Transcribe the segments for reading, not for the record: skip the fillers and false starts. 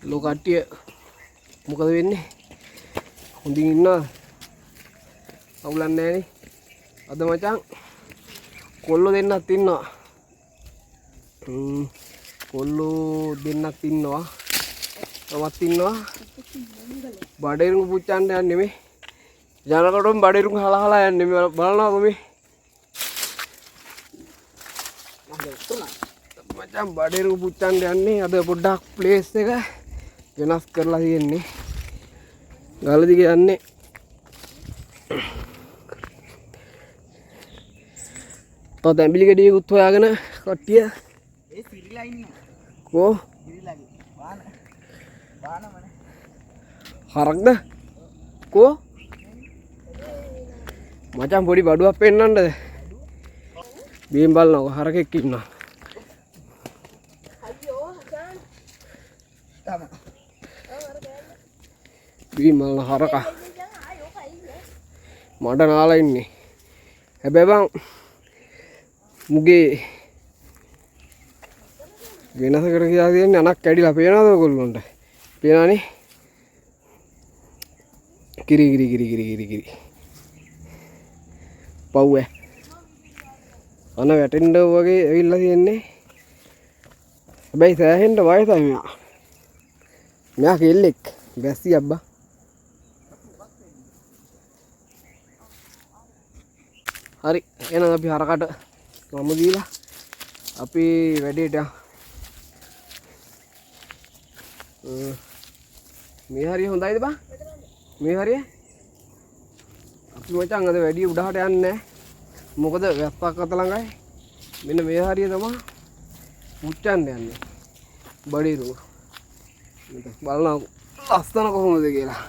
ලෝ කට්ටිය මොකද වෙන්නේ? හොඳින් ඉන්නවා. අවුලක් නැහැනේ. අද මචං කොල්ලෝ දෙන්නත් ඉන්නවා. කොල්ලෝ දෙන්නත් ඉන්නවා. තමත් ඉන්නවා. බඩේරුම් පුච්චන්න යන්නේ නෙමෙයි. ජනකොටම බඩේරුම් හලහලා යන්නේ බලනවාද මේ? මචං බඩේරුම් පුච්චන්න යන්නේ. අද පොඩ්ඩක් ප්ලේස් එක වෙනස් කරලා තියෙන්නේ. ගල දිගේ යන්නේ. තව තැඹිලි ගෙඩියකුත් හොයාගෙන කට්ටිය ඒ සිරිලා ඉන්නවා. කෝ? සිරිලාගේ. වානමනේ. හරක්ද? කෝ? මචං පොඩි බඩුවක් පෙන්නන්නද? බීම් බලනවා හරකෙක් ඉන්නවා. අයියෝ හසන්. තම. බීම් බලන හරකා. මඩ නාලා ඉන්නේ. හැබැයි බං මුගේ වෙනසකට කියලා තියෙන්නේ අනක් කැඩිලා පේනවද ඔයගොල්ලන්ට? පේනවනේ. කිරි. පව්වේ. අන වැටෙන්න වගේ ඇවිල්ලා තියෙන්නේ. හැබැයි සෑහෙන්න වයසයි මෙයා. මෙයා කෙල්ලෙක්. බැස්සි අබ්බා. හරි එහෙනම් අපි හරකට මම දීලා අපි වැඩේට මේ හරිය හොඳයිද බං? මේ හරිය අපි මචං අද වැඩි උඩහට යන්නේ නැහැ. මොකද වැස්සක් අත ළඟයි. මෙන්න මේ හරිය තමයි මුච්චන්න යන්නේ. බඩේරුව. බලන්න ලස්සන කොහොමද කියලා.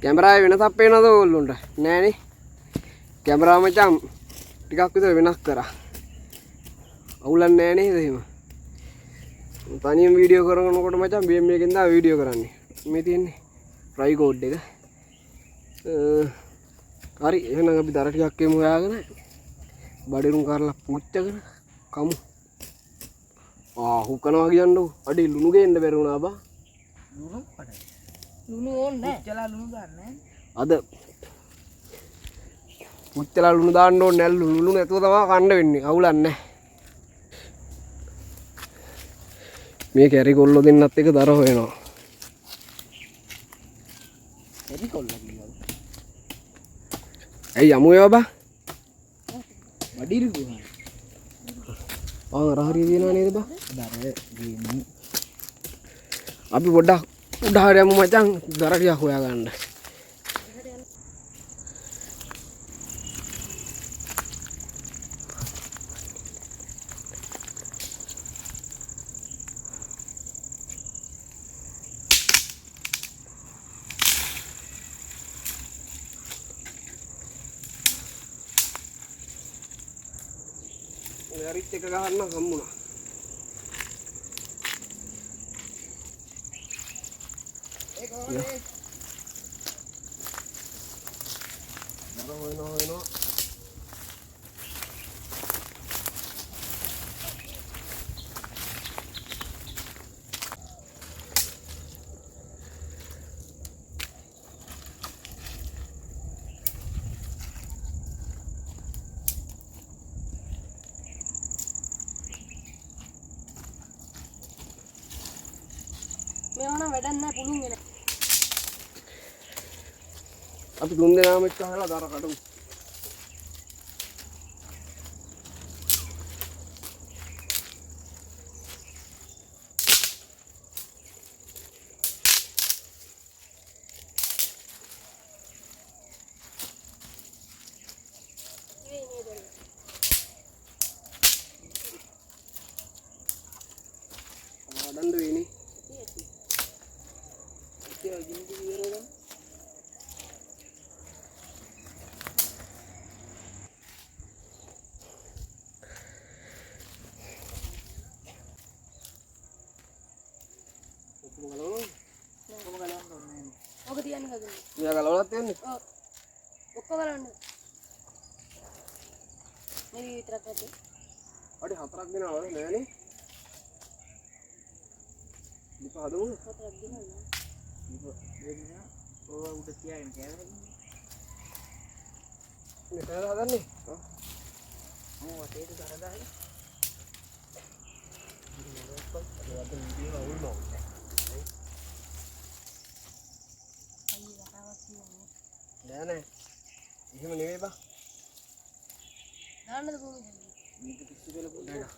කැමරාවේ වෙනසක් පේනවද ඔයගොල්ලන්ට? නෑනේ. කැමරාව මචං ටිකක් විතර වෙනස් කරා. අවුලක් නෑ නේද එහෙම? තනියම වීඩියෝ කරනකොට මචං BM එකෙන් දා වීඩියෝ කරන්නේ. මේ තියෙන්නේ ට්‍රයිකෝඩ් එක. හරි එහෙනම් අපි දර ටිකක් එමු හොයාගෙන බඩේරුම් කරලා පුච්චගෙන කමු. හුකනවා කියන්නෝ. අඩේ ලුණු ගේන්න බැරි වුණා බා. ලුණු පඩයි. ලුණු ඕනේ නැහැ. චලා ලුණු ගන්න. අද පුච්චලා ලුණු දාන්න ඕනේ නැල්ලු ලුණු නැතුව තමයි කන්න වෙන්නේ. අවුලක් නැහැ. මේ කැරි කොල්ලෝ දෙන්නත් එක දර හොයනවා. එරි කොල්ලා කියනවා. ඇයි යමු ඒවා බා? වඩිරි ගුහා. රහරිය දිනව නේද බා? දර ගේමු. අපි පොඩ්ඩක් උඩහට යමු මචං දර ටිකක් හොයාගන්න. රිච් එක ගහන්න හම්බුණා. ඒක හොරේ. හොයනවා. මේවනම් වැඩක් නැහැ පුළුන් වෙන. අපි තුන් දෙනාම එක්ක හදලා දර කඩමු. වඩන්න වෙන්නේ. ඔක තියන්න කදුනේ. මෙයා ගලවලත් යන්නේ. ඔව්. ඔක්කොම බලන්න. මේ විතරක් නැද්ද? අඩි 4ක් දෙනවද නෑනේ. ලිප හදමු. හතරක් දිනනවා. දෙන්න ඕවා උඩ තියාගෙන කෑවද? මේ පෑර හදන්නේ. ඔව් වටේට දාලා නෑ නෑ. එහෙම නෙවෙයි බා. දාන්නද භූමිය? මේක පිස්සු කියලා පොඩ්ඩක්.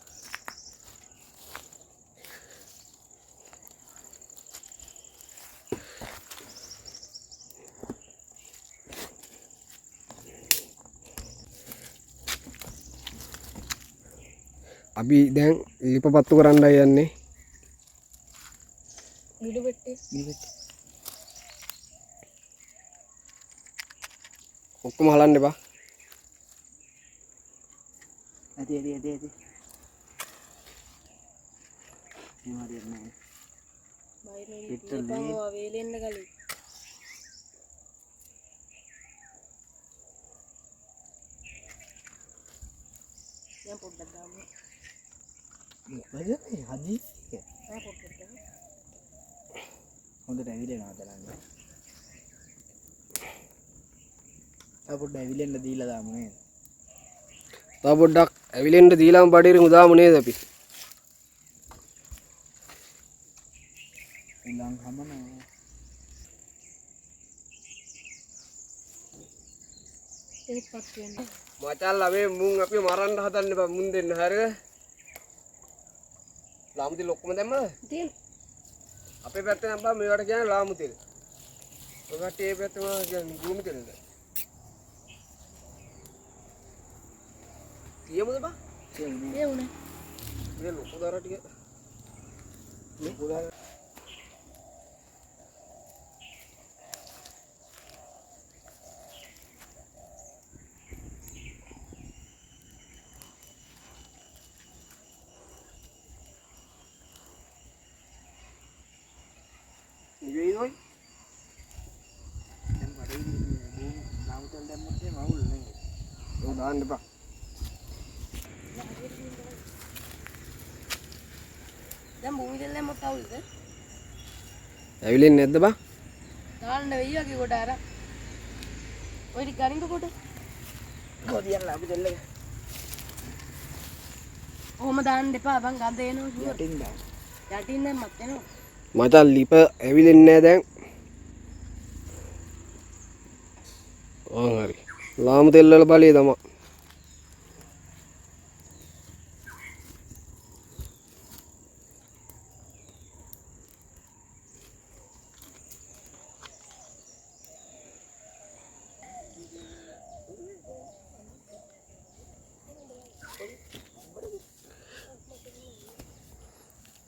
අපි දැන් ලිප පත්තු කරන්නයි යන්නේ. ගිඩු පෙට්ටේ. ඔක්කොම හලන්න එපා. ඇති. මේ නෑ. බයිරේ පෙට්ටල් ඉතින් ඔය වේලෙන්න ගලි. දැන් පොඩ්ඩක් දාමු. මොකද මේ හදිස්සිය? ආ පොඩ්ඩක් දාමු. හොඳට ඇවිලෙනවා දැනන්න. පොඩ්ඩක් ඇවිලෙන්න දීලා දාමු නේද? තව පොඩ්ඩක් ඇවිලෙන්න දීලාම බඩේරින් උදාමු නේද අපි? උලන් හමනවා. ඒකපත් වෙන්නේ. මචල්ලා මේ මුන් අපි මරන්න හදන්න බා මුන් දෙන්න හරියද? ලාමු තෙල් ඔක්කොම දැම්මද? තියෙන. අපේ පැත්තේ නම් බා මේවට කියන්නේ ලාමු තෙල්. ඔය කට්ටිය ඒ පැත්තම කියන්නේ භූමි තෙල්ද? තියමුද බා? ඒ උනේ. මේ ලොකු දර ටික. ලොකු දර නිවෙයිනොයි. දැන් බඩේ බෝම් නාමතල් දැම්මොත් එහෙම අවුල් නේ. ඔය දාන්න එපා. දැන් භූමිය දෙල්ලෙන් මොකක්ද අවුල්ද? ඇවිලෙන්නේ නැද්ද බා? දාන්න වෙයි වගේ කොට අර. ඔය ටික ගනින්ද කොට? කොදියන් අපි දෙල්ල ඔහොම දාන්න එපා බං ගඳ එනවා ෂුවර්. යටින් දාන්න. යටින් දැම්මත් එනවා. මචල් ලිප ඇවිලෙන්නේ නැහැ දැන්. හරි. ලාමු තෙල් වල බලය තමයි.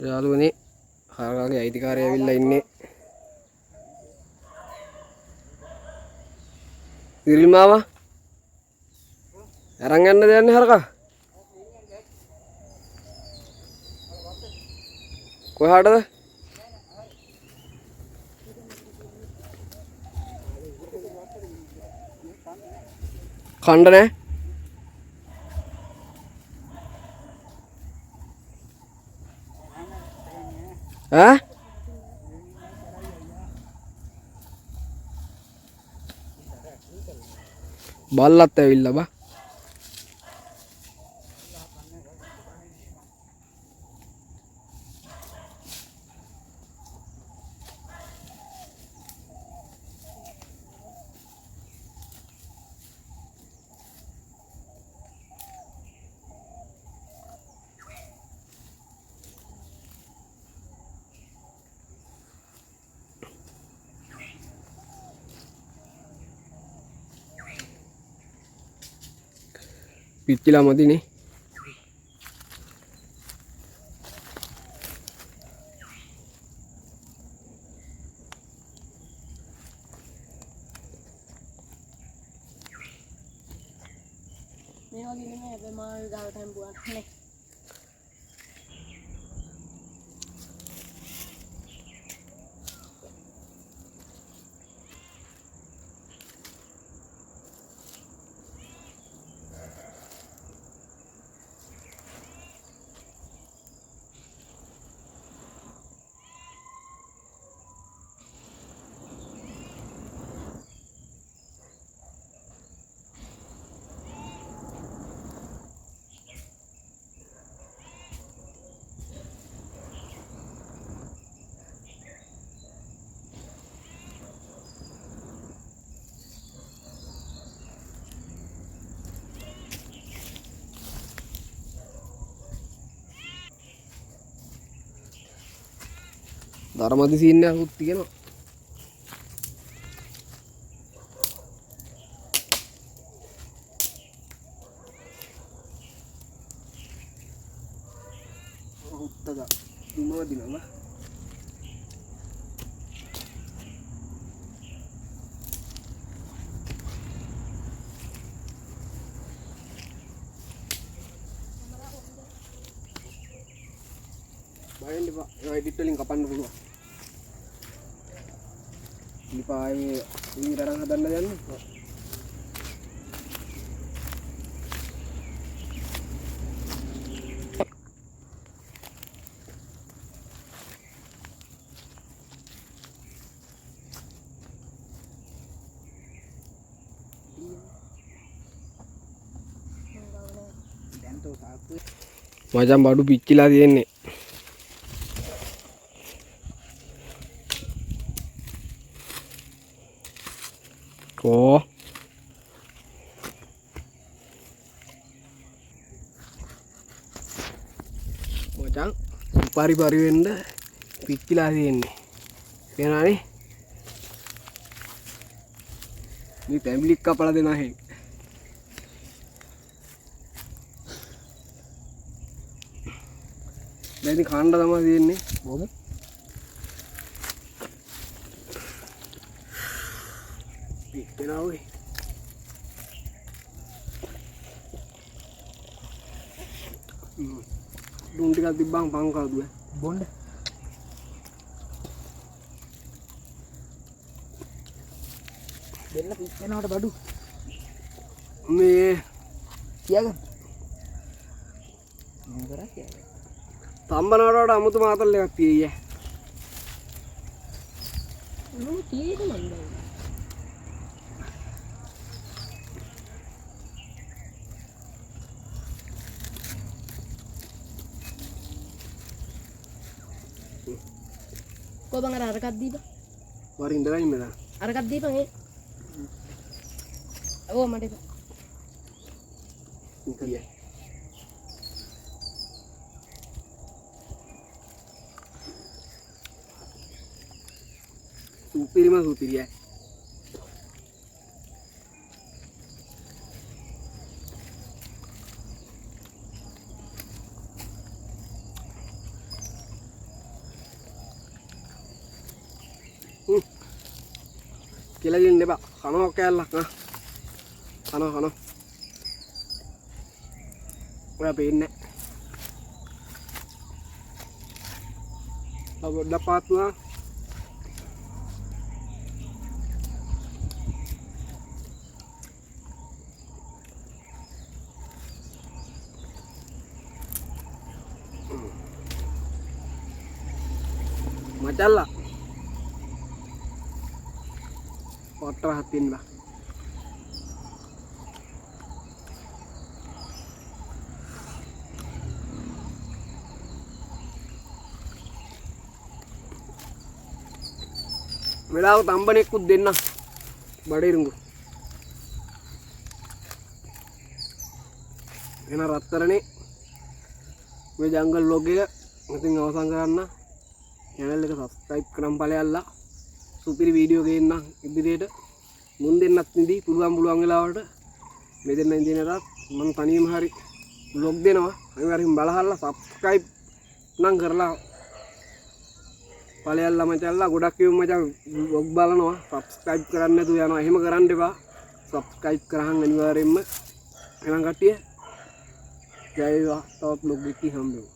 යාළුවනේ හරකාගේ අයිතිකාරය ඇවිල්ලා ඉන්නේ. සිරිල් මාමා අරන් යන්නද යන්නේ හරකා? කොහාටද? කණ්ඩ නැහැ. ඈ? බල්ලත් ඇවිල්ලා බා. පිච්චිලා මදිනේ. මේ වගේ නෙමෙයි හැබැයි මාල් දාලා තැම්බුවා නේ. ධර්මදි සීන් එකකුත් තියෙනවා. උත්තද දුමව දිනවා. බයෙන් ඉපා ඒ එඩිට් වලින් කපන්න පුළුවන්. ඉපා ආයේ ඊතරම් හදන්න යන්නේ. දැන් තෝ සාප්පු මචං බඩු පිච්චිලා තියෙන්නේ. ඕ මචං සුපාරි පරි වෙන්න පිච්චිලා තියෙන්නේ. පේනවනේ මේ ෆැමිලි එක කපලා දෙනවා හේ. දැන් ඉතින් කන්න තමයි තියෙන්නේ. බොමු. පිටේනා ඔය. දුන් ටිකක් තිබ්බම පං කවුද? බොන්න දෙන්න පිස්සෙනවට බඩු මේ තියාගන්න මම කරා තියාගන්න තම්බනවට අමුතු මාතල් එකක් තියෙයි. නෝ තියෙද මන්ද ko bang අරකක් දීපන් වරින් ඉඳලා ඉන්න දා. අරකක් දීපන් ඒ ඕ මට එපා. ඉතින් supiriya කියලා දෙන්න එපා. කනවා කෑල්ලක් නා. කනවා. ඔයා පේන්නේ නැහැ. පොඩ්ඩක් පාත්තුනා. Macalla kotor hatin lah වෙලාව තම්බනෙකුත් දෙන්න බඩිරුඟු එන රත්තරනේ මේ ජංගල් ලොග් එක ඉතින් අවසන් කරන්න channel එක subscribe කරන් ඵලයල්ලා සුපිරි වීඩියෝ ගේන්න ඉදිරියට මුන් දෙන්නත් නිදි පුළුවන් වෙලාවට මේ දෙන්න ඉඳිනරත් මම තනියම හරි vlog දෙනවා අනිවාර්යෙන් බලහල්ලා subscribe නම් කරලා ඵලයල්ලා මචල්ලා ගොඩක් කියමු මචං vlog බලනවා subscribe කරන්න නැතුව යනවා එහෙම කරන්න එපා subscribe කරහන් අනිවාර්යෙන්ම එහෙනම් කට්ටිය ජය වේවා තවත් vlog එකකින් හම්බෙමු